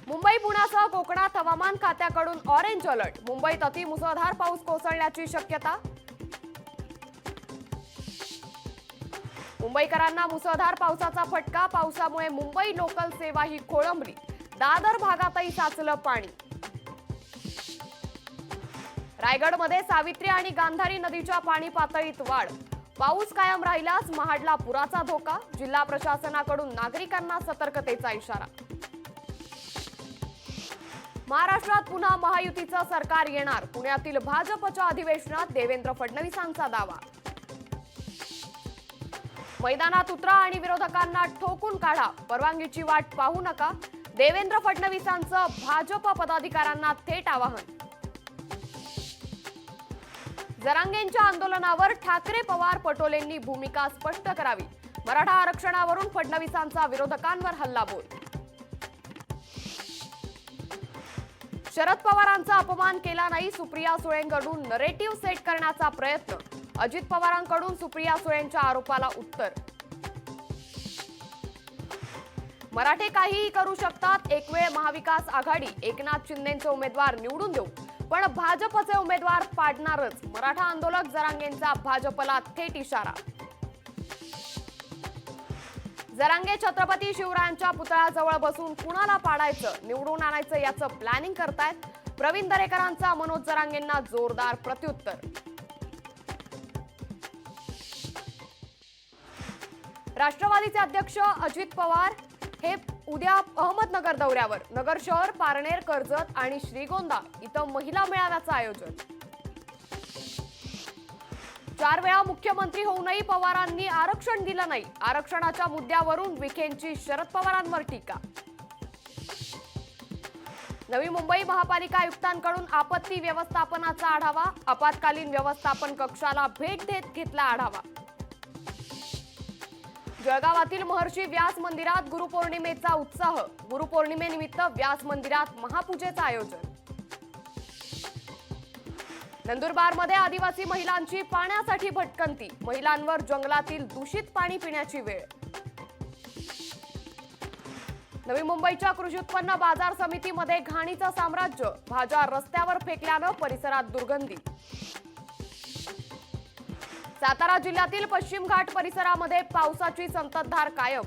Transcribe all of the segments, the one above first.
मुंबई पुण्यासह कोकणात हवामान खात्याकडून ऑरेंज अलर्ट. मुंबईत अतिमुसळधार पाऊस कोसळण्याची शक्यता. मुंबईकरांना मुसळधार पावसाचा फटका. पावसामुळे मुंबई लोकल सेवा ही खोळंबली. दादर भागातही साचलं पाणी. रायगडमध्ये सावित्री आणि गांधारी नदीच्या पाणी पातळीत वाढ. पाऊस कायम राहिल्यास महाडला पुराचा धोका. जिल्हा प्रशासनाकडून नागरिकांना सतर्कतेचा इशारा. महाराष्ट्रात पुन्हा महायुतीचं सरकार येणार. पुण्यातील भाजपच्या अधिवेशनात देवेंद्र फडणवीसांचा दावा. मैदानात उतरा आणि विरोधकांना ठोकून काढा. परवानगीची वाट पाहू नका. देवेंद्र फडणवीसांचं भाजप पदाधिकाऱ्यांना थेट आवाहन. जरांगेंच्या आंदोलनावर ठाकरे पवार पटोलेंनी भूमिका स्पष्ट करावी. मराठा आरक्षणावरून फडणवीसांचा विरोधकांवर हल्लाबोल. शरद पवारांचा अपमान केला नाही. सुप्रिया सुळेंकडून नरेटिव्ह सेट करण्याचा प्रयत्न. अजित पवारांकडून सुप्रिया सुळेंच्या आरोपाला उत्तर. मराठे काहीही करू शकतात. एक वेळ महाविकास आघाडी एकनाथ शिंदेचे उमेदवार निवडून देऊ, पण भाजपचे उमेदवार पाडणारच. मराठा आंदोलक जरांगेंचा भाजपला थेट इशारा. जरांगे छत्रपती शिवरायांच्या पुतळ्याजवळ बसून कुणाला पाडायचं, निवडून आणायचं याचं प्लॅनिंग करतायत. प्रवीण दरेकरांचा मनोज जरांगेंना जोरदार प्रत्युत्तर. राष्ट्रवादीचे अध्यक्ष अजित पवार हे उद्या अहमदनगर दौऱ्यावर. नगर शहर, पारनेर, कर्जत आणि श्रीगोंदा इथं महिला मेळाव्याचं आयोजन. 4 वेळा मुख्यमंत्री होऊनही पवारांनी आरक्षण दिलं नाही. आरक्षणाच्या मुद्द्यावरून विखेंची शरद पवारांवर टीका. नवी मुंबई महापालिका आयुक्तांकडून आपत्ती व्यवस्थापनाचा आढावा. आपत्कालीन व्यवस्थापन कक्षाला भेट देत घेतला आढावा. जळगावातील महर्षी व्यास मंदिरात गुरुपौर्णिमेचा उत्साह. गुरुपौर्णिमेनिमित्त व्यास मंदिरात महापूजेचं आयोजन. नंदुरबारमध्ये आदिवासी महिलांची पाण्यासाठी भटकंती. महिलांवर जंगलातील दूषित पाणी पिण्याची वेळ. नवी मुंबईच्या कृषी उत्पन्न बाजार समितीमध्ये घाणीचं साम्राज्य. भाज्या रस्त्यावर फेकल्यानं परिसरात दुर्गंधी. सातारा जिल्ह्यातील पश्चिम घाट परिसरामध्ये पावसाची संततधार कायम.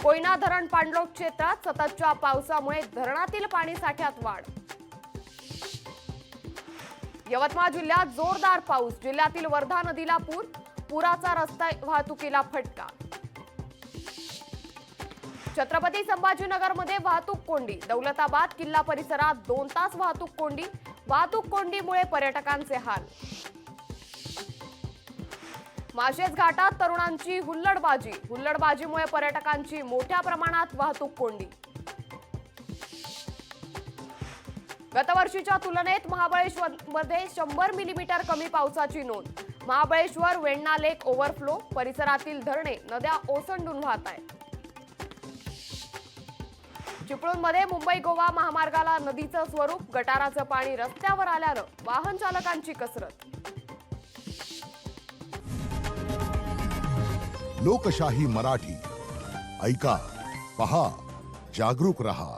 कोयना धरण पाणलोट क्षेत्रात सततच्या पावसामुळे धरणातील पाणी साठ्यात वाढ. यवतमाळ जिल्ह्यात जोरदार पाऊस. जिल्ह्यातील वर्धा नदीला पूर. पुराचा रस्ता वाहतुकीला फटका. छत्रपती संभाजीनगरमध्ये वाहतूक कोंडी. दौलताबाद किल्ला परिसरात 2 तास वाहतूक कोंडी. वाहतूक कोंडीमुळे पर्यटकांचे हाल. माळशेज घाटात तरुणांची हुल्लडबाजी. हुल्लडबाजीमुळे पर्यटकांची मोठ्या प्रमाणात वाहतूक कोंडी. गतवर्षीच्या तुलनेत महाबळेश्वरमध्ये 100 मिलीमीटर कमी पावसाची नोंद. महाबळेश्वर, वेण्णा लेक ओव्हरफ्लो. परिसरातील धरणे, नद्या ओसंडून वाहत आहेत. चिपळूणमध्ये मुंबई गोवा महामार्गाला नदीचं स्वरूप. गटाराचं पाणी रस्त्यावर आल्यानं वाहन चालकांची कसरत. लोकशाही मराठी ऐका, पहा, जागरूक रहा.